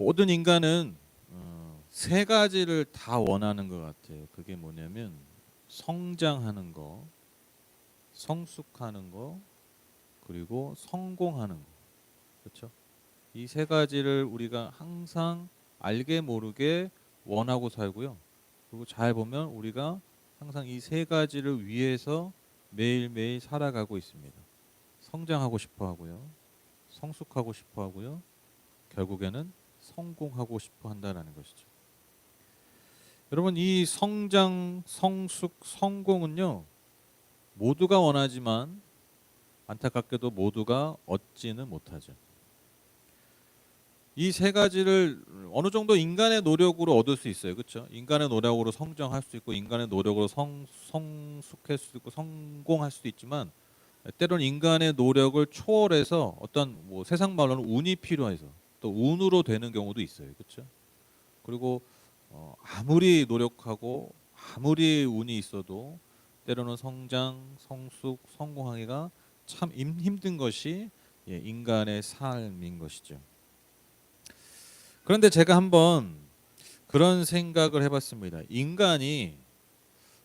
모든 인간은 세 가지를 다 원하는 것 같아요. 그게 뭐냐면 성장하는 거, 성숙하는 거, 그리고 성공하는 거. 그렇죠? 이 세 가지를 우리가 항상 알게 모르게 원하고 살고요. 그리고 잘 보면 우리가 항상 이 세 가지를 위해서 매일매일 살아가고 있습니다. 성장하고 싶어 하고요. 성숙하고 싶어 하고요. 결국에는 성공하고 싶어 한다는 것이죠. 여러분, 이 성장, 성숙, 성공은요, 모두가 원하지만 안타깝게도 모두가 얻지는 못하죠. 이 세 가지를 어느 정도 인간의 노력으로 얻을 수 있어요. 그렇죠? 인간의 노력으로 성장할 수 있고 인간의 노력으로 성숙할 수 있고 성공할 수도 있지만 때로는 인간의 노력을 초월해서 어떤 뭐 세상 말로는 운이 필요해서 또 운으로 되는 경우도 있어요. 그렇죠? 그리고 아무리 노력하고 아무리 운이 있어도 때로는 성장, 성숙, 성공하기가 참 힘든 것이 인간의 삶인 것이죠. 그런데 제가 한번 그런 생각을 해봤습니다. 인간이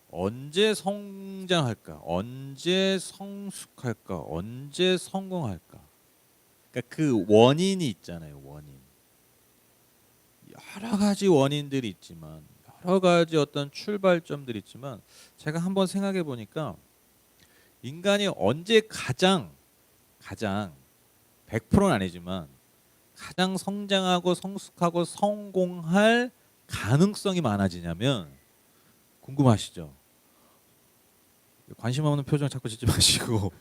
언제 성장할까? 언제 성숙할까? 언제 성공할까? 그러니까 그 원인이 있잖아요. 원인. 여러 가지 원인들이 있지만 여러 가지 어떤 출발점들이 있지만 제가 한번 생각해 보니까 인간이 언제 가장 100%는 아니지만 가장 성장하고 성숙하고 성공할 가능성이 많아지냐면 궁금하시죠? 관심 없는 표정 자꾸 짓지 마시고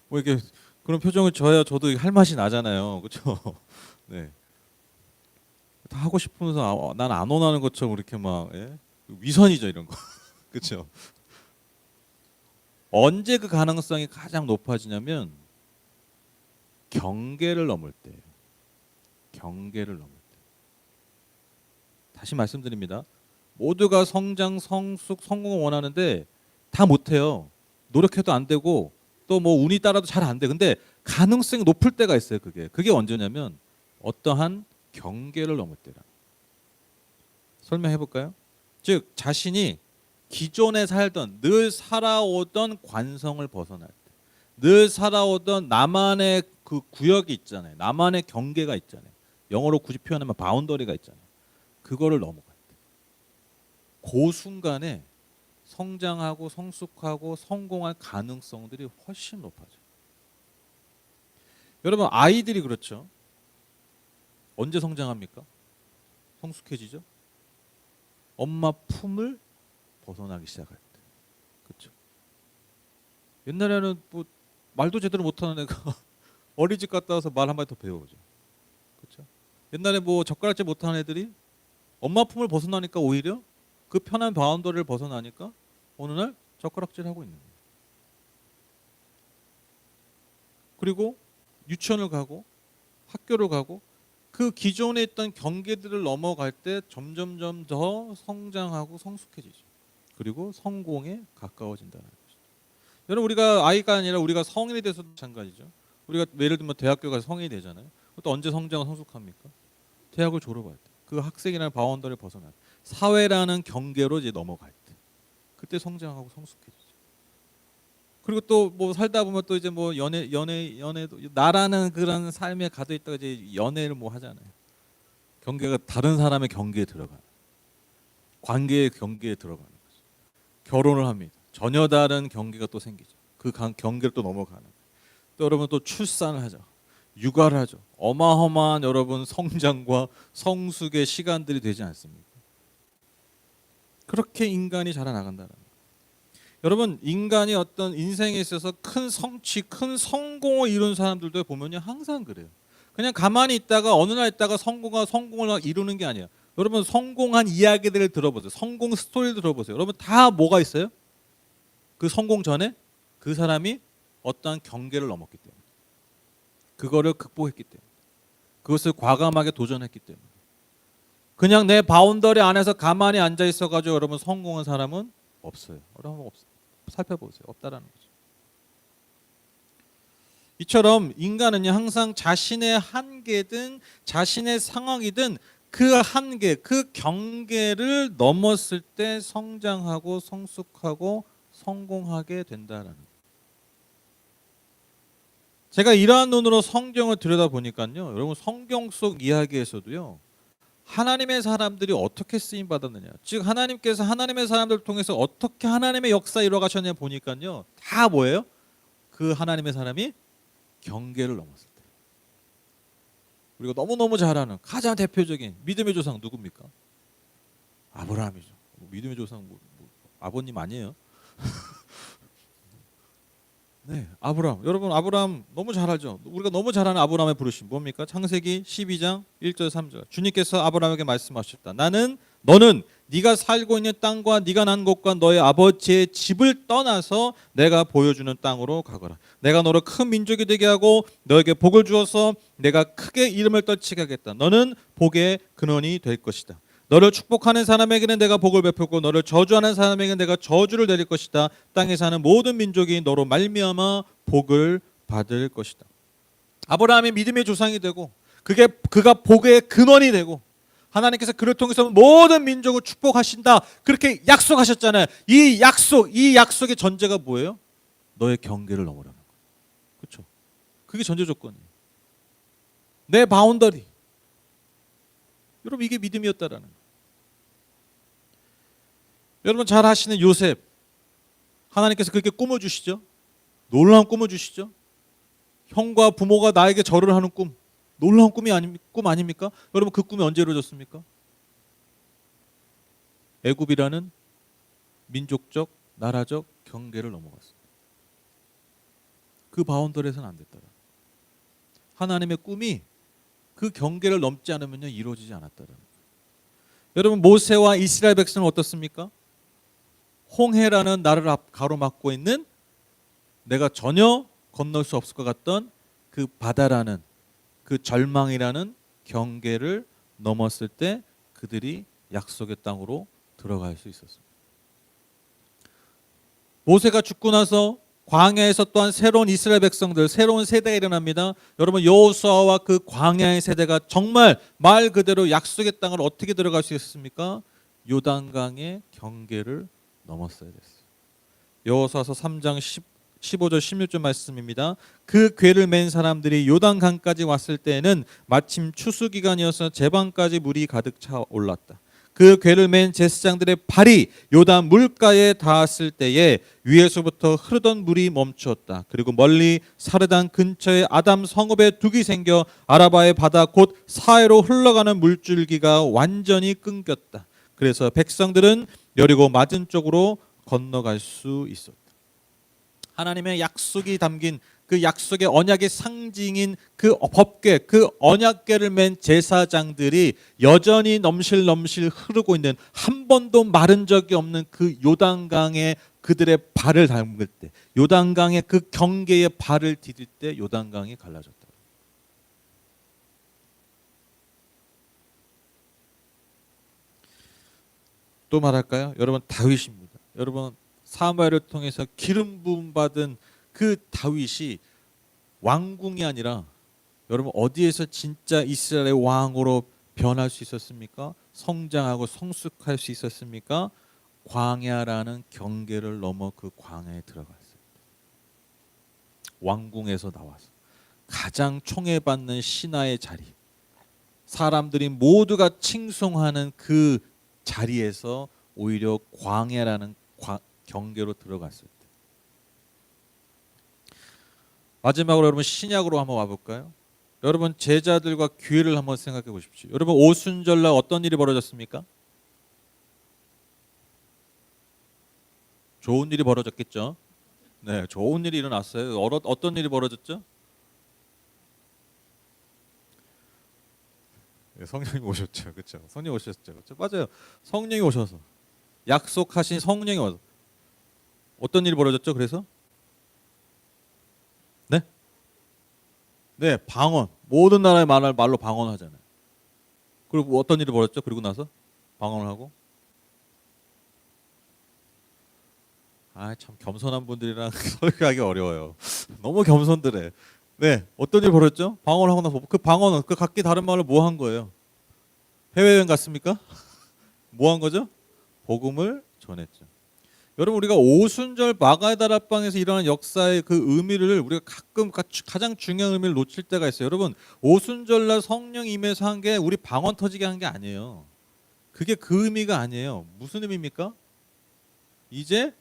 뭐 이렇게 그런 표정을 줘야 저도 할 맛이 나잖아요. 그렇죠? 네. 다 하고 싶으면서 난 안 원하는 것처럼 이렇게 막 위선이죠 이런 거. 그렇죠? 언제 그 가능성이 가장 높아지냐면 경계를 넘을 때예요. 경계를 넘을 때. 다시 말씀드립니다. 모두가 성장, 성숙, 성공을 원하는데 다 못해요. 노력해도 안 되고 또 뭐 운이 따라도 잘 안 돼. 근데 가능성이 높을 때가 있어요. 그게 언제냐면 어떠한 경계를 넘을 때라. 설명해 볼까요? 즉 자신이 기존에 살던 늘 살아오던 관성을 벗어날 때, 늘 살아오던 나만의 그 구역이 있잖아요. 나만의 경계가 있잖아요. 영어로 굳이 표현하면 바운더리가 있잖아요. 그거를 넘어갈 때, 그 순간에 성장하고 성숙하고 성공할 가능성들이 훨씬 높아져요. 여러분 아이들이 그렇죠. 언제 성장합니까? 성숙해지죠. 엄마 품을 벗어나기 시작할 때. 그렇죠. 옛날에는 뭐 말도 제대로 못하는 애가 어린이집 갔다 와서 말 한마디 더 배우죠. 그렇죠. 옛날에 뭐 젓가락질 못하는 애들이 엄마 품을 벗어나니까 오히려 그 편한 바운더리를 벗어나니까 어느 날 젓가락질하고 있는 거예요. 그리고 유치원을 가고 학교를 가고 그 기존에 있던 경계들을 넘어갈 때 점점점 더 성장하고 성숙해지죠. 그리고 성공에 가까워진다는 것이죠. 여러분 우리가 아이가 아니라 우리가 성인이 돼서도 마찬가지죠. 우리가 예를 들면 대학교 가서 성인이 되잖아요. 또 언제 성장하고 성숙합니까? 대학을 졸업할 때. 그 학생이라는 바운더리를 벗어날 때. 사회라는 경계로 이제 넘어갈 때. 그때 성장하고 성숙해지죠. 그리고 또 뭐 살다 보면 또 이제 뭐 연애도 나라는 그런 삶에 가도 있다가 이제 연애를 뭐 하잖아요. 경계가 다른 사람의 경계에 들어가는, 관계의 경계에 들어가는 거죠. 결혼을 합니다. 전혀 다른 경계가 또 생기죠. 그 경계를 또 넘어가는. 또 여러분 또 출산을 하죠. 육아를 하죠. 어마어마한 여러분 성장과 성숙의 시간들이 되지 않습니까? 그렇게 인간이 자라나간다는 거예요. 여러분 인간이 어떤 인생에 있어서 큰 성취, 큰 성공을 이룬 사람들도 보면요 항상 그래요. 그냥 가만히 있다가 어느 날 있다가 성공을 이루는 게 아니에요. 여러분 성공한 이야기들을 들어보세요. 성공 스토리를 들어보세요. 여러분 다 뭐가 있어요? 그 성공 전에 그 사람이 어떠한 경계를 넘었기 때문에, 그거를 극복했기 때문에, 그것을 과감하게 도전했기 때문에. 그냥 내 바운더리 안에서 가만히 앉아 있어가지고 여러분 성공한 사람은 없어요. 여러분 살펴보세요. 없다라는 거죠. 이처럼 인간은요 항상 자신의 한계든 자신의 상황이든 그 한계, 그 경계를 넘었을 때 성장하고 성숙하고 성공하게 된다라는 거예요. 제가 이러한 눈으로 성경을 들여다보니까요, 여러분 성경 속 이야기에서도요 하나님의 사람들이 어떻게 쓰임 받았느냐, 즉 하나님께서 하나님의 사람들을 통해서 어떻게 하나님의 역사 이루어가셨냐 보니까요 다 뭐예요? 그 하나님의 사람이 경계를 넘었을 때. 우리가 너무너무 잘 아는 가장 대표적인 믿음의 조상 누굽니까? 아브라함이죠. 믿음의 조상 아버님 아니에요? 네, 아브라함. 여러분 아브라함 너무 잘 알죠? 우리가 너무 잘 아는 아브라함의 부르심 뭡니까? 창세기 12장 1절 3절. 주님께서 아브라함에게 말씀하셨다. 너는 네가 살고 있는 땅과 네가 난 곳과 너의 아버지의 집을 떠나서 내가 보여주는 땅으로 가거라. 내가 너를 큰 민족이 되게 하고 너에게 복을 주어서 내가 크게 이름을 떨치게 하겠다. 너는 복의 근원이 될 것이다. 너를 축복하는 사람에게는 내가 복을 베풀고 너를 저주하는 사람에게는 내가 저주를 내릴 것이다. 땅에 사는 모든 민족이 너로 말미암아 복을 받을 것이다. 아브라함이 믿음의 조상이 되고 그가 복의 근원이 되고 하나님께서 그를 통해서 모든 민족을 축복하신다. 그렇게 약속하셨잖아요. 이 약속의 전제가 뭐예요? 너의 경계를 넘으라는 거예요. 그렇죠? 그게 전제 조건이에요. 내 바운더리. 여러분 이게 믿음이었다라는 거예요. 여러분 잘 아시는 요셉, 하나님께서 그렇게 꿈을 주시죠. 놀라운 꿈을 주시죠. 형과 부모가 나에게 절을 하는 꿈, 놀라운 꿈 아닙니까? 여러분 그 꿈이 언제 이루어졌습니까? 애굽이라는 민족적, 나라적 경계를 넘어갔어요. 그 바운더리에서는 안 됐더라. 하나님의 꿈이 그 경계를 넘지 않으면 이루어지지 않았더라. 여러분 모세와 이스라엘 백성은 어떻습니까? 홍해라는 나를 가로막고 있는 내가 전혀 건널 수 없을 것 같던 그 바다라는 그 절망이라는 경계를 넘었을 때 그들이 약속의 땅으로 들어갈 수 있었습니다. 모세가 죽고 나서 광야에서 또한 새로운 이스라엘 백성들, 새로운 세대가 일어납니다. 여러분 여호수아와 그 광야의 세대가 정말 말 그대로 약속의 땅을 어떻게 들어갈 수 있었습니까? 요단강의 경계를 넘었어야 됐어요. 여호수아서 3장 15절 16절 말씀입니다. 그 궤를 맨 사람들이 요단강까지 왔을 때에는 마침 추수 기간이어서 제방까지 물이 가득 차 올랐다. 그 궤를 맨 제사장들의 발이 요단 물가에 닿았을 때에 위에서부터 흐르던 물이 멈추었다. 그리고 멀리 사르단 근처에 아담 성읍에 둑이 생겨 아라바의 바다 곧 사해로 흘러가는 물줄기가 완전히 끊겼다. 그래서 백성들은 여리고 맞은 쪽으로 건너갈 수 있었다. 하나님의 약속이 담긴 그 약속의 언약의 상징인 그 법궤, 그 언약궤를 맨 제사장들이 여전히 넘실넘실 흐르고 있는 한 번도 마른 적이 없는 그 요단강에 그들의 발을 담글 때, 요단강의 그 경계에 발을 디딜 때 요단강이 갈라졌다. 또 말할까요? 여러분 다윗입니다. 여러분 사무엘을 통해서 기름 부음 받은 그 다윗이 왕궁이 아니라 여러분 어디에서 진짜 이스라엘의 왕으로 변할 수 있었습니까? 성장하고 성숙할 수 있었습니까? 광야라는 경계를 넘어 그 광야에 들어갔어요. 왕궁에서 나와서 가장 총애받는 신하의 자리, 사람들이 모두가 칭송하는 그 자리에서 오히려 광야라는 경계로 들어갔을 때. 마지막으로 여러분 신약으로 한번 와볼까요? 여러분 제자들과 기회를 한번 생각해 보십시오. 여러분 오순절날 어떤 일이 벌어졌습니까? 좋은 일이 벌어졌겠죠. 네, 좋은 일이 일어났어요. 어떤 일이 벌어졌죠? 네, 성령이 오셨죠, 그렇죠? 성령 오셨죠, 그렇죠? 맞아요. 성령이 오셔서 약속하신 성령이 와서 어떤 일이 벌어졌죠? 그래서 네, 네, 방언. 모든 나라의 말로 방언하잖아요. 그리고 어떤 일이 벌어졌죠? 그리고 나서 방언을 하고. 참 겸손한 분들이랑 설교하기 어려워요. 너무 겸손들해. 네, 어떤 일이 벌어졌죠? 방언을 하고 나서 그 방언은 그 각기 다른 말로 뭐 한 거예요? 해외여행 갔습니까? 뭐 한 거죠? 복음을 전했죠. 여러분 우리가 오순절 마가의 다락방에서 일어난 역사의 그 의미를 우리가 가끔 가장 중요한 의미를 놓칠 때가 있어요. 여러분 오순절날 성령 임해서 한 게 우리 방언 터지게 한 게 아니에요. 그게 그 의미가 아니에요. 무슨 의미입니까? 이제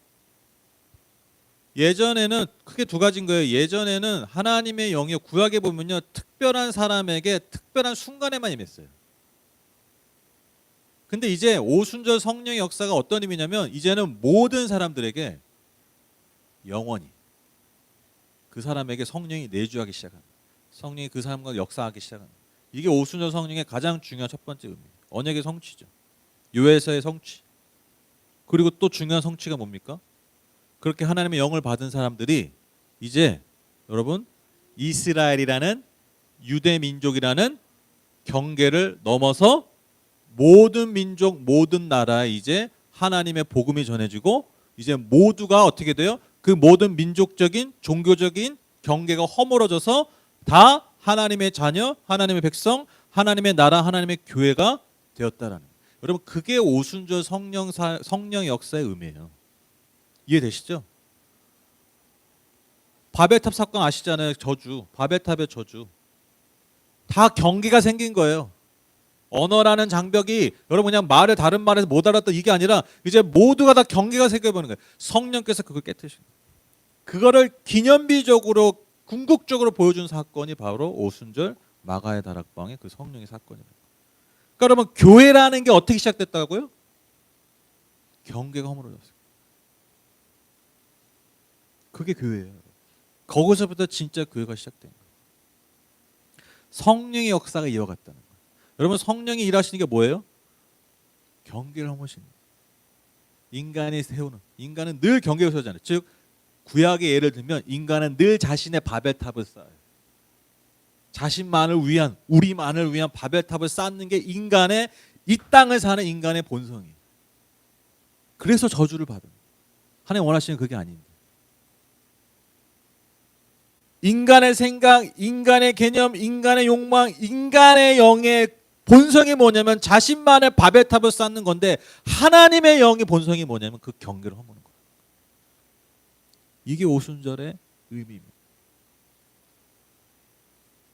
예전에는 크게 두 가지인 거예요. 예전에는 하나님의 영이 구약에 보면요 특별한 사람에게 특별한 순간에만 임했어요. 근데 이제 오순절 성령의 역사가 어떤 의미냐면 이제는 모든 사람들에게 영원히 그 사람에게 성령이 내주하기 시작합니다. 성령이 그 사람과 역사하기 시작합니다. 이게 오순절 성령의 가장 중요한 첫 번째 의미. 언약의 성취죠. 요에서의 성취. 그리고 또 중요한 성취가 뭡니까? 그렇게 하나님의 영을 받은 사람들이 이제 여러분 이스라엘이라는 유대 민족이라는 경계를 넘어서 모든 민족 모든 나라에 이제 하나님의 복음이 전해지고 이제 모두가 어떻게 돼요? 그 모든 민족적인 종교적인 경계가 허물어져서 다 하나님의 자녀, 하나님의 백성, 하나님의 나라, 하나님의 교회가 되었다라는. 여러분 그게 오순절 성령 역사의 의미예요. 이해되시죠? 바벨탑 사건 아시잖아요. 저주, 바벨탑의 저주. 다 경계가 생긴 거예요. 언어라는 장벽이 여러분 그냥 말을 다른 말에서 못 알았다 이게 아니라 이제 모두가 다 경계가 생겨버리는 거예요. 성령께서 그걸 깨뜨리신 거예요. 그거를 기념비적으로 궁극적으로 보여준 사건이 바로 오순절 마가의 다락방의 그 성령의 사건입니다. 그러니까 여러분 교회라는 게 어떻게 시작됐다고요? 경계가 허물어졌어요. 그게 교회예요. 거기서부터 진짜 교회가 시작된 거예요. 성령의 역사가 이어갔다는 거예요. 여러분 성령이 일하시는 게 뭐예요? 경계를 허무시는 거예요. 인간이 세우는, 인간은 늘 경계를 세우잖아요. 즉 구약의 예를 들면 인간은 늘 자신의 바벨탑을 쌓아요. 자신만을 위한, 우리만을 위한 바벨탑을 쌓는 게 인간의, 이 땅을 사는 인간의 본성이에요. 그래서 저주를 받은 거예요. 하나님 원하시는 그게 아닌데. 인간의 생각, 인간의 개념, 인간의 욕망, 인간의 영의 본성이 뭐냐면 자신만의 바벨탑을 쌓는 건데 하나님의 영의 본성이 뭐냐면 그 경계를 허무는 거예요. 이게 오순절의 의미입니다.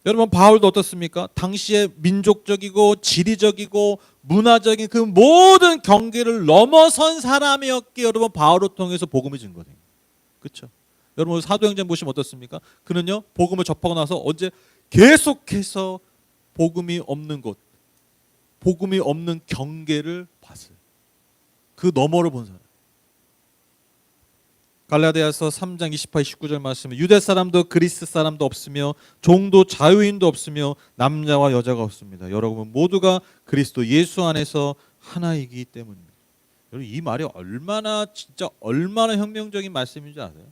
여러분 바울도 어떻습니까? 당시에 민족적이고 지리적이고 문화적인 그 모든 경계를 넘어선 사람이었기에 여러분 바울을 통해서 복음이 증거돼요. 그렇죠? 여러분 사도행전 보시면 어떻습니까? 그는요 복음을 접하고 나서 언제 계속해서 복음이 없는 곳, 복음이 없는 경계를 봤어요. 그 너머를 본 사람. 갈라디아서 3장 28, 29절 말씀에 유대 사람도 그리스 사람도 없으며 종도 자유인도 없으며 남자와 여자가 없습니다. 여러분 모두가 그리스도 예수 안에서 하나이기 때문입니다. 여러분 이 말이 얼마나 진짜 얼마나 혁명적인 말씀인지 아세요?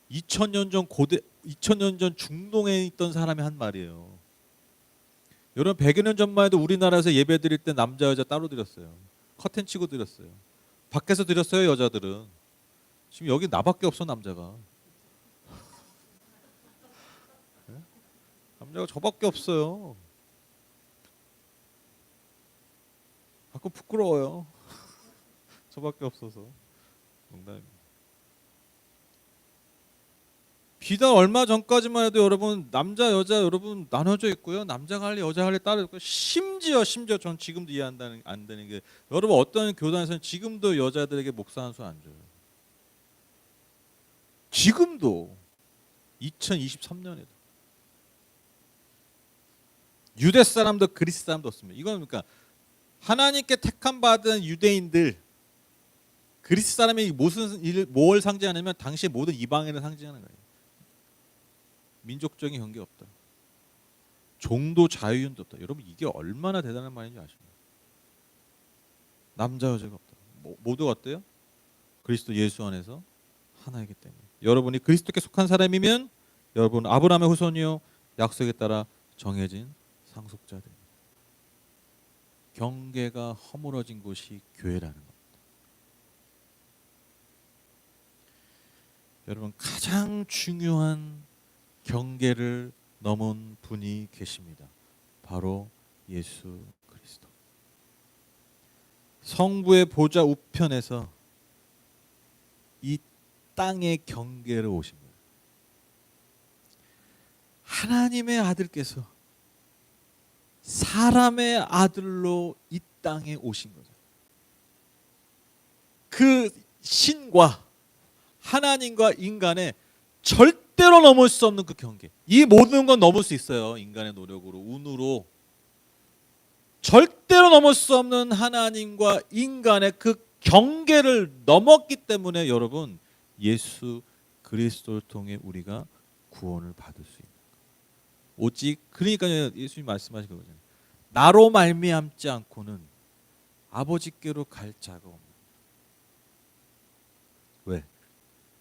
2000년 전 고대 2000년 전 중동에 있던 사람이 한 말이에요. 여러분 100여 년 전만 해도 우리나라에서 예배 드릴 때 남자 여자 따로 드렸어요. 커튼 치고 드렸어요. 밖에서 드렸어요 여자들은. 지금 여기 나밖에 없어 남자가. 남자가 저밖에 없어요. 가끔 부끄러워요. 저밖에 없어서. 농담입니다. 비단 얼마 전까지만 해도 여러분 남자 여자 여러분 나눠져 있고요. 남자가 할래 여자가 할래 따로 있고 심지어 전 지금도 이해 안 되는 게 여러분 어떤 교단에서는 지금도 여자들에게 목사 한 수 안 줘요. 지금도 2023년에도 유대 사람도 그리스 사람도 없습니다. 이건 그러니까 하나님께 택함 받은 유대인들 그리스 사람이 무슨 뭘 상징하냐면 당시 모든 이방인을 상징하는 거예요. 민족적인 경계 없다. 종도 자유인도 없다. 여러분 이게 얼마나 대단한 말인지 아십니까? 남자 여자가 없다. 모두가 어때요? 그리스도 예수 안에서 하나이기 때문에. 여러분이 그리스도께 속한 사람이면 여러분 아브라함의 후손이요 약속에 따라 정해진 상속자들입니다. 경계가 허물어진 곳이 교회라는 겁니다. 여러분 가장 중요한 경계를 넘은 분이 계십니다. 바로 예수 그리스도. 성부의 보좌 우편에서 이 땅의 경계를 오신 거예요. 하나님의 아들께서 사람의 아들로 이 땅에 오신 거죠. 그 신과 하나님과 인간의 절대로 넘을 수 없는 그 경계. 이 모든 건 넘을 수 있어요. 인간의 노력으로, 운으로. 절대로 넘을 수 없는 하나님과 인간의 그 경계를 넘었기 때문에 여러분, 예수 그리스도를 통해 우리가 구원을 받을 수 있는 거예요. 오직 그러니까 예수님 말씀하신 거잖아요. 나로 말미암지 않고는 아버지께로 갈 자가 없는. 왜?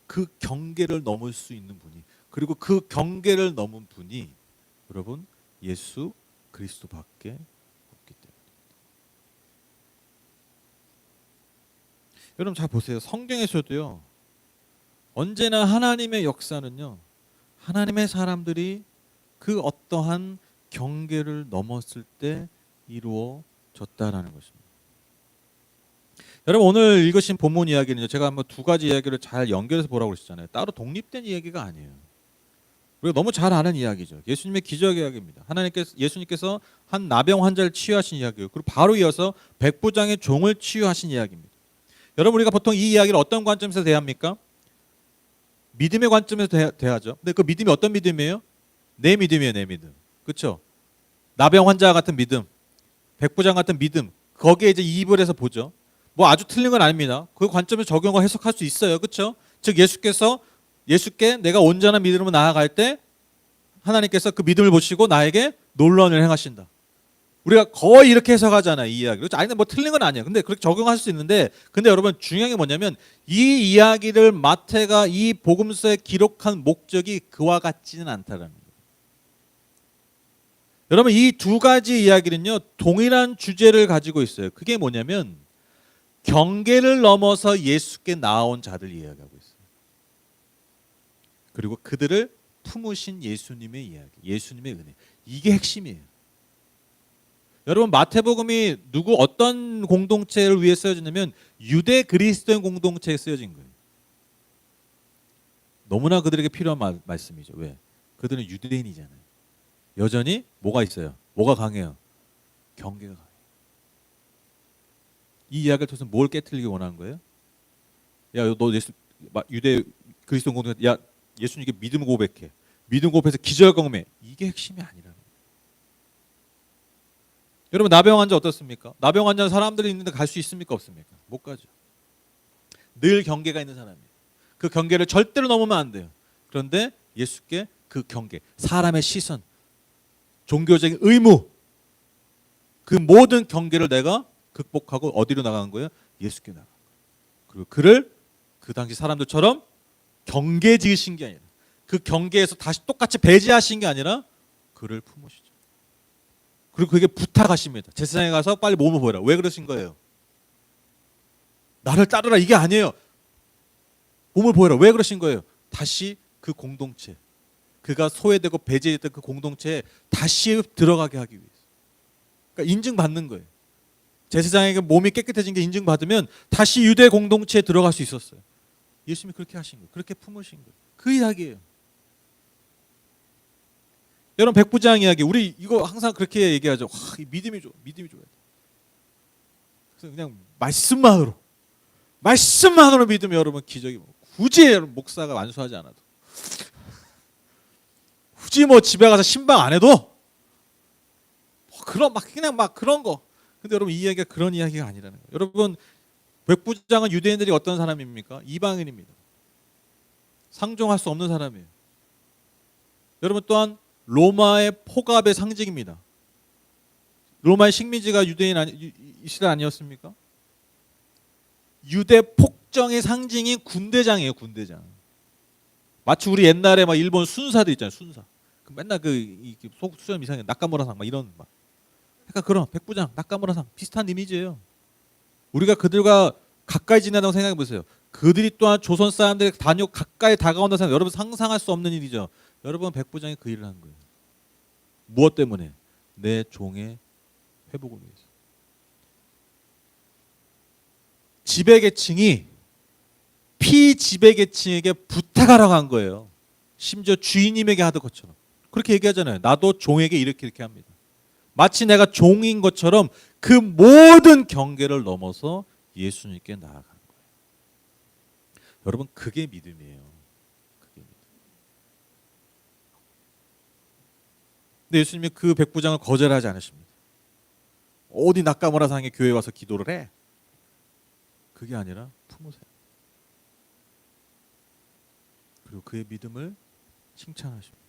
그 경계를 넘을 수 있는 분이, 그리고 그 경계를 넘은 분이 여러분 예수 그리스도밖에 없기 때문에. 여러분 잘 보세요. 성경에서도요, 언제나 하나님의 역사는요, 하나님의 사람들이 그 어떠한 경계를 넘었을 때 이루어졌다라는 것입니다. 여러분 오늘 읽으신 본문 이야기는요, 제가 한번 두 가지 이야기를 잘 연결해서 보라고 그랬잖아요. 따로 독립된 이야기가 아니에요. 우리가 너무 잘 아는 이야기죠. 예수님의 기적 이야기입니다. 예수님께서 한 나병 환자를 치유하신 이야기예요. 그리고 바로 이어서 백부장의 종을 치유하신 이야기입니다. 여러분 우리가 보통 이 이야기를 어떤 관점에서 대합니까? 믿음의 관점에서 대하죠. 근데 그 믿음이 어떤 믿음이에요? 내 믿음이에요, 내 믿음. 그렇죠? 나병 환자 같은 믿음, 백부장 같은 믿음. 거기에 이제 이입을 해서 보죠. 뭐 아주 틀린 건 아닙니다. 그 관점에서 적용하고 해석할 수 있어요. 그렇죠? 즉 예수께 내가 온전한 믿음으로 나아갈 때 하나님께서 그 믿음을 보시고 나에게 놀라운 일을 행하신다. 우리가 거의 이렇게 해석하잖아요, 이 이야기를. 아니, 뭐 틀린 건 아니에요. 근데 그렇게 적용할 수 있는데, 근데 여러분 중요한 게 뭐냐면 이 이야기를 마태가 이 복음서에 기록한 목적이 그와 같지는 않다라는 거예요. 여러분 이 두 가지 이야기는요, 동일한 주제를 가지고 있어요. 그게 뭐냐면 경계를 넘어서 예수께 나온 자들 이야기하고 있어요. 그리고 그들을 품으신 예수님의 이야기, 예수님의 은혜. 이게 핵심이에요. 여러분 마태복음이 어떤 공동체를 위해 쓰여졌냐면 유대 그리스도인 공동체에 쓰여진 거예요. 너무나 그들에게 필요한 말씀이죠. 왜? 그들은 유대인이잖아요. 여전히 뭐가 있어요? 뭐가 강해요? 경계가 강해요. 이 이야기를 통해서 뭘 깨트리기 원하는 거예요? 야, 너 유대 그리스도 공동체, 야, 예수님께 믿음을 고백해. 믿음 고백해서 기절 경험해. 이게 핵심이 아니라는 거예요. 여러분 나병 환자 어떻습니까? 나병 환자는 사람들이 있는데 갈 수 있습니까? 없습니까? 못 가죠. 늘 경계가 있는 사람이에요. 그 경계를 절대로 넘으면 안 돼요. 그런데 예수께 그 경계, 사람의 시선, 종교적인 의무, 그 모든 경계를 내가 극복하고 어디로 나가는 거예요? 예수께 나가는 거예요. 그리고 그를 그 당시 사람들처럼 경계 지으신 게 아니라, 그 경계에서 다시 똑같이 배제하신 게 아니라 그를 품으시죠. 그리고 그게 부탁하십니다. 제사장에 가서 빨리 몸을 보여라. 왜 그러신 거예요? 나를 따르라 이게 아니에요. 몸을 보여라. 왜 그러신 거예요? 다시 그 공동체, 그가 소외되고 배제했던 그 공동체에 다시 들어가게 하기 위해서. 그러니까 인증받는 거예요. 제사장에게 몸이 깨끗해진 게 인증받으면 다시 유대 공동체에 들어갈 수 있었어요. 예수님이 그렇게 하신 거예요. 그렇게 품으신 거예요. 그 이야기예요. 여러분 백부장 이야기, 우리 이거 항상 그렇게 얘기하죠. 와, 이 믿음이 좋아, 믿음이 좋아야 돼. 그래서 그냥 말씀만으로 믿으면 여러분 기적이 뭐 굳이 여러분 목사가 완수하지 않아도, 굳이 뭐 집에 가서 신방 안 해도 그런 그냥 그런 거. 근데 여러분 이 이야기가 그런 이야기가 아니라는 거예요. 여러분 백부장은 유대인들이 어떤 사람입니까? 이방인입니다. 상종할 수 없는 사람이에요. 여러분 또한 로마의 포갑의 상징입니다. 로마의 식민지가 이스라엘 아니었습니까? 유대 폭정의 상징인 군대장이에요, 군대장. 마치 우리 옛날에 막 일본 순사들 있잖아요, 순사. 맨날 수염 이상해, 낙가무라상 이런 그러니까 그런 백부장, 낙가무라상 비슷한 이미지예요. 우리가 그들과 가까이 지내다고 생각해 보세요. 그들이 또한 조선 사람들이 가까이 다가온다는 생각, 여러분 상상할 수 없는 일이죠. 여러분 백부장이 그 일을 한 거예요. 무엇 때문에? 내 종의 회복을 위해서. 지배계층이 피지배계층에게 부탁하라고 한 거예요. 심지어 주인님에게 하던 것처럼. 그렇게 얘기하잖아요. 나도 종에게 이렇게 합니다. 마치 내가 종인 것처럼 그 모든 경계를 넘어서 예수님께 나아가는 거예요. 여러분, 그게 믿음이에요. 그게 믿음. 근데 예수님이 그 백부장을 거절하지 않으십니다. 어디 낙가무라 상의 교회에 와서 기도를 해? 그게 아니라 품으세요. 그리고 그의 믿음을 칭찬하십니다.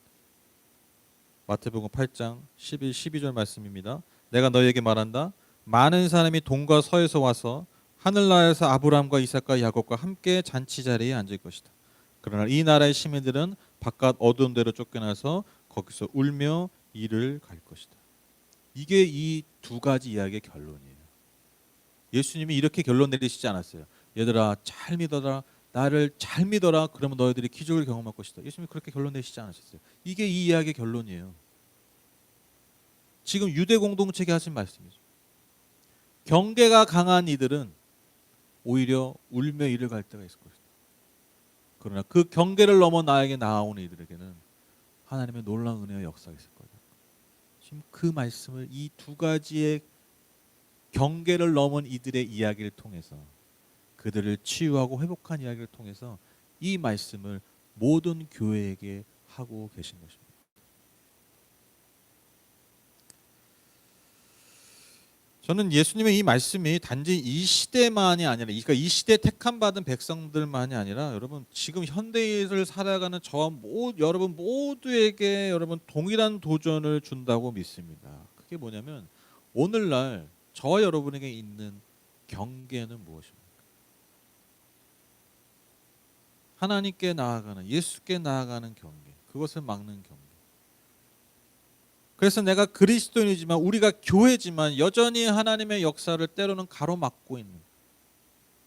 마태복음 8장 11, 12절 말씀입니다. 내가 너희에게 말한다. 많은 사람이 동과 서에서 와서 하늘나라에서 아브라함과 이삭과 야곱과 함께 잔치 자리에 앉을 것이다. 그러나 이 나라의 시민들은 바깥 어두운 데로 쫓겨나서 거기서 울며 이를 갈 것이다. 이게 이 두 가지 이야기의 결론이에요. 예수님이 이렇게 결론 내리시지 않았어요. 얘들아 잘 믿어라. 나를 잘 믿어라. 그러면 너희들이 기적을 경험할 것이다. 예수님이 그렇게 결론 내시지 않으셨어요. 이게 이 이야기의 결론이에요. 지금 유대 공동체에 하신 말씀이죠. 경계가 강한 이들은 오히려 울며 이를 갈 때가 있을 것이다. 그러나 그 경계를 넘어 나에게 나아오는 이들에게는 하나님의 놀라운 은혜와 역사가 있을 거다. 지금 그 말씀을 이 두 가지의 경계를 넘은 이들의 이야기를 통해서 그들을 치유하고 회복한 이야기를 통해서 이 말씀을 모든 교회에게 하고 계신 것입니다. 저는 예수님의 이 말씀이 단지 이 시대만이 아니라, 그러니까 이 시대에 택함 받은 백성들만이 아니라 여러분 지금 현대를 살아가는 저와 여러분 모두에게 여러분 동일한 도전을 준다고 믿습니다. 그게 뭐냐면 오늘날 저와 여러분에게 있는 경계는 무엇입니까? 하나님께 나아가는, 예수께 나아가는 경계, 그것을 막는 경계. 그래서 내가 그리스도인이지만, 우리가 교회지만 여전히 하나님의 역사를 때로는 가로막고 있는,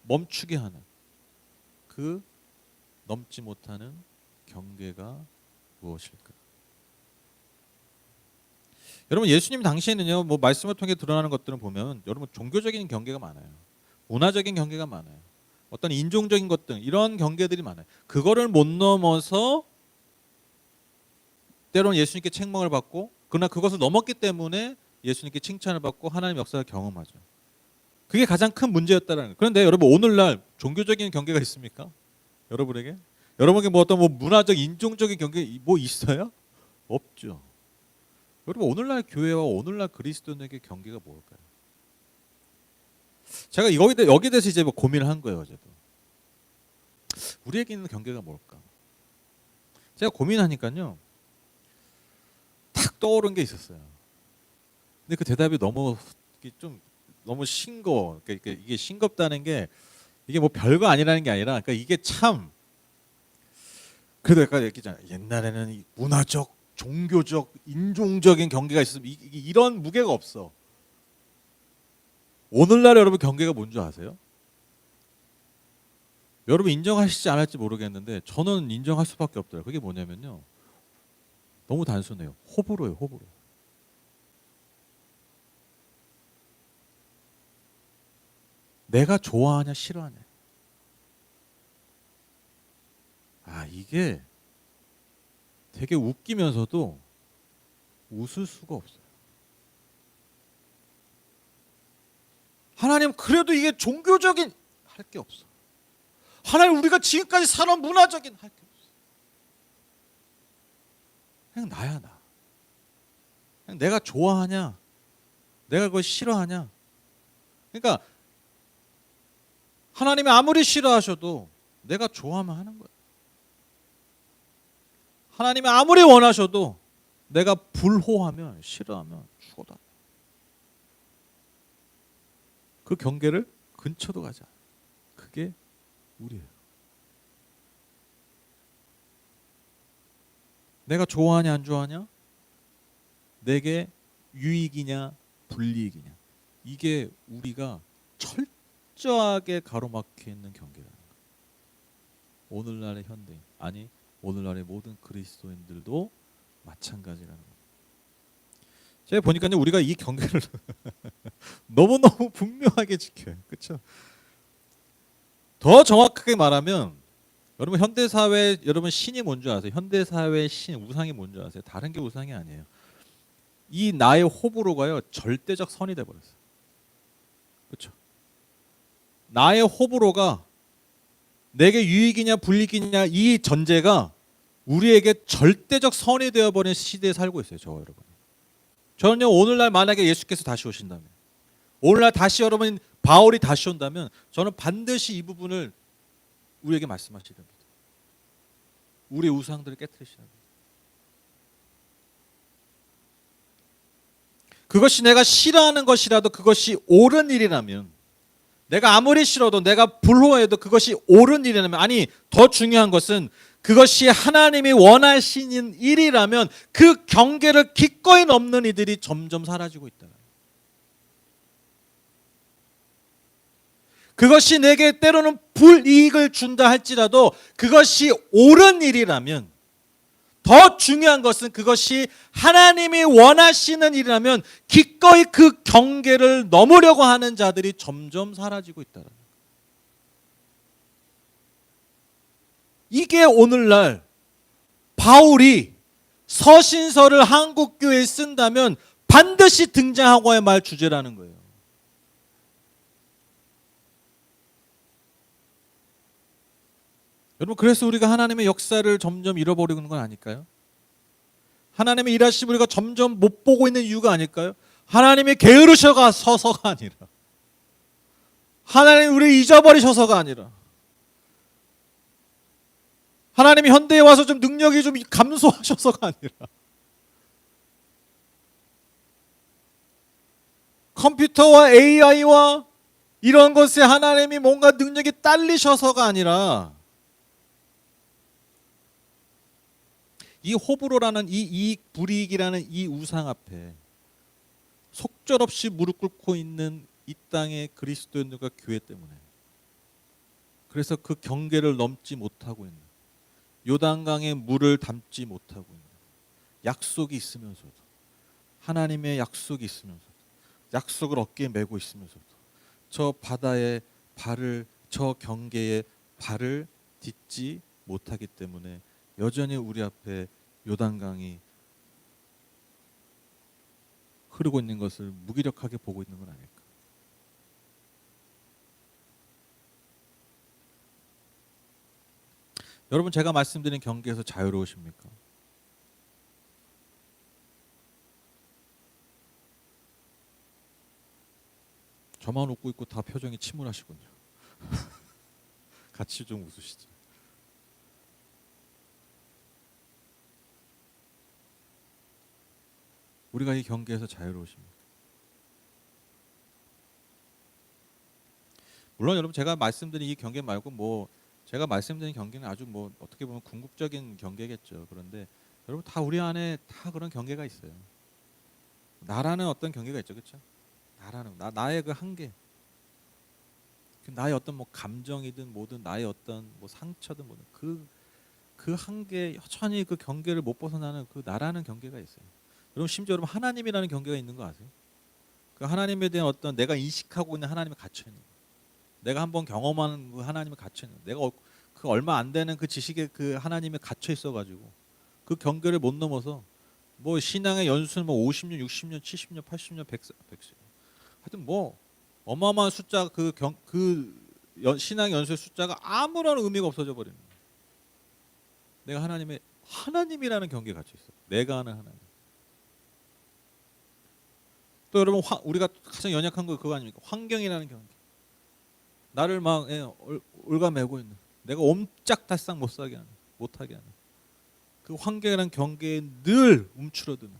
멈추게 하는 그 넘지 못하는 경계가 무엇일까? 여러분, 예수님 당시에는요, 뭐 말씀을 통해 드러나는 것들을 보면 여러분 종교적인 경계가 많아요. 문화적인 경계가 많아요. 어떤 인종적인 것들, 이런 경계들이 많아요. 그거를 못 넘어서 때로는 예수님께 책망을 받고, 그러나 그것을 넘었기 때문에 예수님께 칭찬을 받고 하나님의 역사를 경험하죠. 그게 가장 큰 문제였다라는 거예요. 그런데 여러분 오늘날 종교적인 경계가 있습니까? 여러분에게? 여러분에게 뭐 어떤 뭐 문화적, 인종적인 경계 뭐 있어요? 없죠. 여러분 오늘날 교회와 오늘날 그리스도인에게 경계가 뭘까요? 제가 여기에 대해서 이제 뭐 고민을 한 거예요. 어제도. 우리에게 있는 경계가 뭘까? 제가 고민하니까요. 탁 떠오른 게 있었어요. 근데 그 대답이 너무 싱거워. 그러니까 이게 싱겁다는 게 이게 뭐 별거 아니라는 게 아니라, 그러니까 이게 참 그래도 약간 얘기잖아요. 옛날에는 이 문화적, 종교적, 인종적인 경계가 있었으면 이런 무게가 없어. 오늘날 여러분 경계가 뭔지 아세요? 여러분 인정하시지 않을지 모르겠는데 저는 인정할 수밖에 없더라고요. 그게 뭐냐면요. 너무 단순해요. 호불호예요. 호불호. 내가 좋아하냐 싫어하냐. 이게 되게 웃기면서도 웃을 수가 없어요. 하나님 그래도 이게 종교적인 할 게 없어. 하나님 우리가 지금까지 살아온 문화적인 할 게 없어. 그냥 나야 나. 그냥 내가 좋아하냐, 내가 그걸 싫어하냐. 그러니까 하나님이 아무리 싫어하셔도 내가 좋아하면 하는 거예요. 하나님이 아무리 원하셔도 내가 불호하면, 싫어하면 죽어도 안 돼. 그 경계를 근처도 가지 않아요. 그게 우리예요. 내가 좋아하냐 안 좋아하냐, 내게 유익이냐 불이익이냐, 이게 우리가 철저하게 가로막혀 있는 경계라는 거예요. 오늘날의 현대인, 아니 오늘날의 모든 그리스도인들도 마찬가지라는 거예요. 제가 보니까요, 우리가 이 경계를 너무너무 분명하게 지켜요. 그렇죠? 더 정확하게 말하면 여러분 현대 사회 여러분 신이 뭔지 아세요? 현대 사회의 신 우상이 뭔지 아세요? 다른 게 우상이 아니에요. 이 나의 호불호가요 절대적 선이 돼 버렸어요. 그렇죠? 나의 호불호가 내게 유익이냐 불이익이냐 이 전제가 우리에게 절대적 선이 되어 버린 시대에 살고 있어요, 저 여러분. 저는요 오늘날 만약에 예수께서 다시 오신다면, 오늘날 다시 여러분 바울이 다시 온다면 저는 반드시 이 부분을 우리에게 말씀하시야 됩니다. 우리 우상들을 깨뜨리셔야 됩니다. 그것이 내가 싫어하는 것이라도 그것이 옳은 일이라면, 내가 아무리 싫어도 내가 불호해도 그것이 옳은 일이라면, 아니 더 중요한 것은 그것이 하나님이 원하시는 일이라면 그 경계를 기꺼이 넘는 이들이 점점 사라지고 있다. 그것이 내게 때로는 불이익을 준다 할지라도 그것이 옳은 일이라면, 더 중요한 것은 그것이 하나님이 원하시는 일이라면 기꺼이 그 경계를 넘으려고 하는 자들이 점점 사라지고 있다. 이게 오늘날 바울이 서신서를 한국교회에 쓴다면 반드시 등장하고야 말 주제라는 거예요. 여러분, 그래서 우리가 하나님의 역사를 점점 잃어버리고 있는 건 아닐까요? 하나님의 일하심을 우리가 점점 못 보고 있는 이유가 아닐까요? 하나님이 게으르셔서가 아니라, 하나님 우리를 잊어버리셔서가 아니라, 하나님이 현대에 와서 좀 능력이 좀 감소하셔서가 아니라, 컴퓨터와 AI와 이런 것에 하나님이 뭔가 능력이 딸리셔서가 아니라, 이 호불호라는 이 이익 불이익이라는 이 우상 앞에 속절없이 무릎 꿇고 있는 이 땅의 그리스도인들과 교회 때문에, 그래서 그 경계를 넘지 못하고 있는, 요단강에 물을 담지 못하고 있는, 약속이 있으면서도, 하나님의 약속이 있으면서도, 약속을 어깨에 메고 있으면서도 저 바다에 발을, 저 경계에 발을 딛지 못하기 때문에 여전히 우리 앞에 요단강이 흐르고 있는 것을 무기력하게 보고 있는 건 아닐까. 여러분, 제가 말씀드린 경계에서 자유로우십니까? 저만 웃고 있고 다 표정이 침울하시군요. 같이 좀 웃으시죠. 우리가 이 경계에서 자유로우십니까? 물론 여러분, 제가 말씀드린 이 경계 말고 뭐 제가 말씀드린 경계는 아주 뭐 어떻게 보면 궁극적인 경계겠죠. 그런데 여러분, 다 우리 안에 다 그런 경계가 있어요. 나라는 어떤 경계가 있죠, 그렇죠? 나라는 나의 그 한계, 나의 어떤 뭐 감정이든 뭐든, 나의 어떤 뭐 상처든 뭐든 그 한계, 여전히 그 경계를 못 벗어나는 그 나라는 경계가 있어요. 여러분, 심지어 여러분 하나님이라는 경계가 있는 거 아세요? 그 하나님에 대한 어떤 내가 인식하고 있는 하나님의 갇혀 있는 거, 내가 한번 경험하는 그 하나님의 갇혀 있는 거, 내가 그 얼마 안 되는 그 지식에 그 하나님에 갇혀 있어가지고 그 경계를 못 넘어서 뭐 신앙의 연수는 뭐 50년, 60년, 70년, 80년, 100세, 하여튼 뭐 어마어마한 숫자, 신앙 연수의 숫자가 아무런 의미가 없어져 버리는 거예요. 내가 하나님이라는 경계에 갇혀 있어. 내가 아는 하나님. 또 여러분, 우리가 가장 연약한 거 그거 아닙니까? 환경이라는 경계. 나를 막 올가매고 있는, 내가 옴짝달싹 못하게 하는 그 환경이라는 경계에 늘 움츠러드는,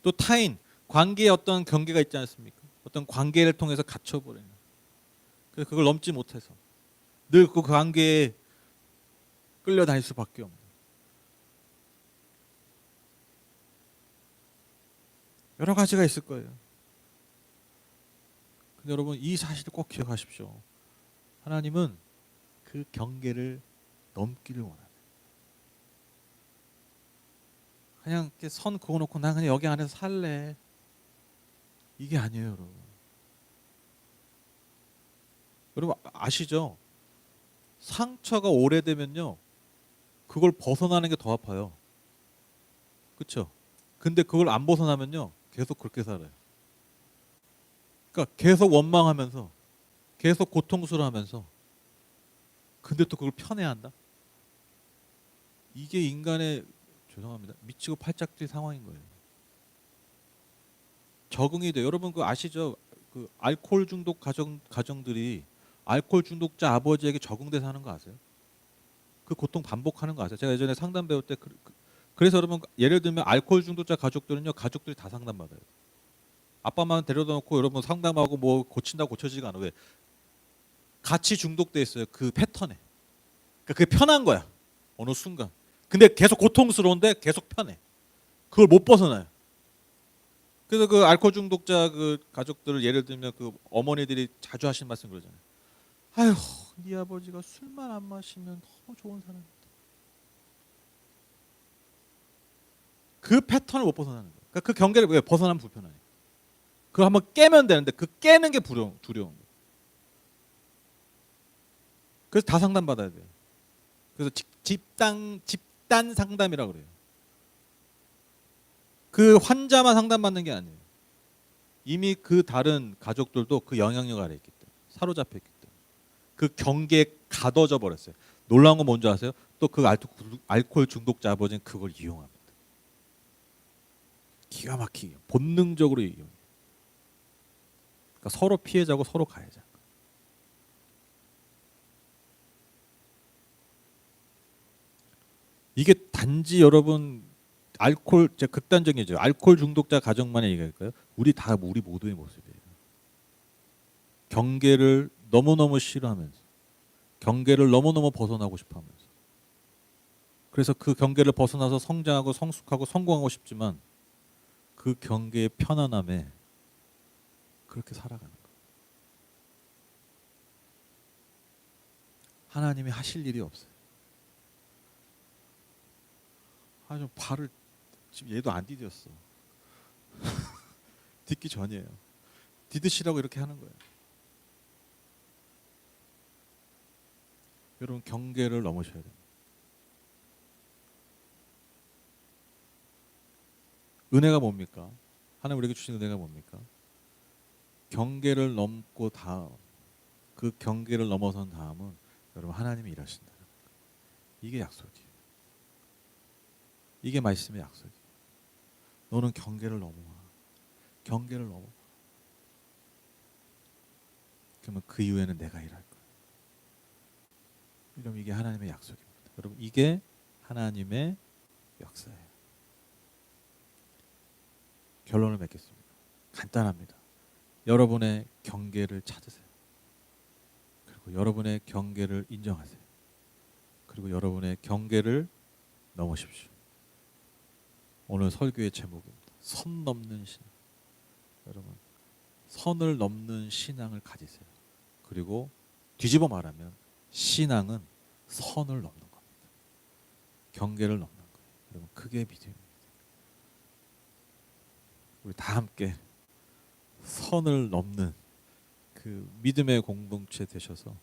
또 타인 관계에 어떤 경계가 있지 않습니까? 어떤 관계를 통해서 갇혀버리는, 그래서 그걸 넘지 못해서 늘 그 관계에 끌려다닐 수밖에 없는, 여러 가지가 있을 거예요. 근데 여러분, 이 사실을 꼭 기억하십시오. 하나님은 그 경계를 넘기를 원합니다. 그냥 이렇게 선 그어놓고 난 그냥 여기 안에서 살래. 이게 아니에요, 여러분. 여러분 아시죠? 상처가 오래되면요, 그걸 벗어나는 게 더 아파요. 그렇죠? 근데 그걸 안 벗어나면요, 계속 그렇게 살아요. 그러니까 계속 원망하면서, 계속 고통스러워하면서, 근데 또 그걸 편애한다. 이게 인간의, 죄송합니다, 미치고 팔짝 뛸 상황인 거예요. 적응이 돼요. 여러분 그 아시죠? 그 알코올 중독 가정들이 알코올 중독자 아버지에게 적응돼서 하는 거 아세요? 그 고통 반복하는 거 아세요? 제가 예전에 상담 배울 때 그래서 여러분 예를 들면 알코올 중독자 가족들은요, 가족들이 다 상담받아요. 아빠만 데려다 놓고 여러분 상담하고 뭐 고친다 고쳐지지가 않아. 왜? 같이 중독돼 있어요. 그 패턴에. 그러니까 그게 편한 거야. 어느 순간. 근데 계속 고통스러운데 계속 편해. 그걸 못 벗어나요. 그래서 그 알코올 중독자 그 가족들을 예를 들면 그 어머니들이 자주 하시는 말씀 그러잖아요. 아휴, 네 아버지가 술만 안 마시면 너무 좋은 사람이다. 그 패턴을 못 벗어나는 거예요. 그러니까 그 경계를 왜 벗어나면 불편하니까. 그걸 한번 깨면 되는데 그 깨는 게 두려운 거예요. 그래서 다 상담받아야 돼요. 그래서 집단 상담이라고 그래요. 그 환자만 상담받는 게 아니에요. 이미 그 다른 가족들도 그 영향력 아래 있기 때문에 사로잡혀 있기 때문에 그 경계에 가둬져 버렸어요. 놀라운 건 뭔지 아세요? 또 그 알코올 중독자 아버지는 그걸 이용합니다. 기가 막히게 본능적으로 이용해요. 그러니까 서로 피해자고 서로 가해자. 이게 단지 여러분 알코올, 제가 극단적이죠. 알코올 중독자 가정만의 얘기일까요? 우리 모두의 모습이에요. 경계를 너무너무 싫어하면서, 경계를 너무너무 벗어나고 싶어하면서. 그래서 그 경계를 벗어나서 성장하고 성숙하고 성공하고 싶지만 그 경계의 편안함에 그렇게 살아가는 거예요. 하나님이 하실 일이 없어요. 좀 발을 지금 얘도 안 디뎠어. 딛기 전이에요. 디드시라고 이렇게 하는 거예요. 여러분 경계를 넘으셔야 돼요. 은혜가 뭡니까? 하나님 우리에게 주신 은혜가 뭡니까? 경계를 넘고 다음, 그 경계를 넘어선 다음은 여러분 하나님이 일하신다. 이게 약속이에요. 이게 말씀의 약속이에요. 너는 경계를 넘어와. 경계를 넘어. 그러면 그 이후에는 내가 일할 거야. 여러분 이게 하나님의 약속입니다. 여러분 이게 하나님의 역사예요. 결론을 맺겠습니다. 간단합니다. 여러분의 경계를 찾으세요. 그리고 여러분의 경계를 인정하세요. 그리고 여러분의 경계를 넘으십시오. 오늘 설교의 제목입니다. 선 넘는 신앙. 여러분 선을 넘는 신앙을 가지세요. 그리고 뒤집어 말하면 신앙은 선을 넘는 겁니다. 경계를 넘는 거예요. 여러분 그게 믿음입니다. 우리 다 함께 선을 넘는 그 믿음의 공동체 되셔서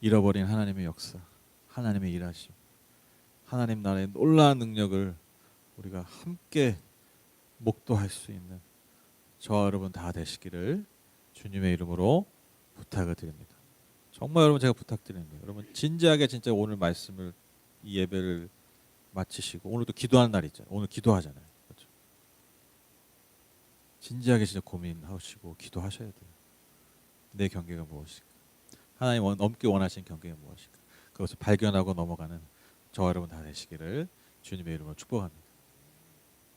잃어버린 하나님의 역사, 하나님의 일하심, 하나님 나라의 놀라운 능력을 우리가 함께 목도할 수 있는 저와 여러분 다 되시기를 주님의 이름으로 부탁을 드립니다. 정말 여러분 제가 부탁드리는 거예요. 여러분 진지하게 진짜 오늘 말씀을 이 예배를 마치시고 오늘도 기도하는 날이잖아요. 오늘 기도하잖아요. 그렇죠? 진지하게 진짜 고민하시고 기도하셔야 돼요. 내 경계가 무엇일까? 하나님 넘기 원하시는 경계가 무엇일까? 그것을 발견하고 넘어가는 저와 여러분 다 되시기를 주님의 이름으로 축복합니다.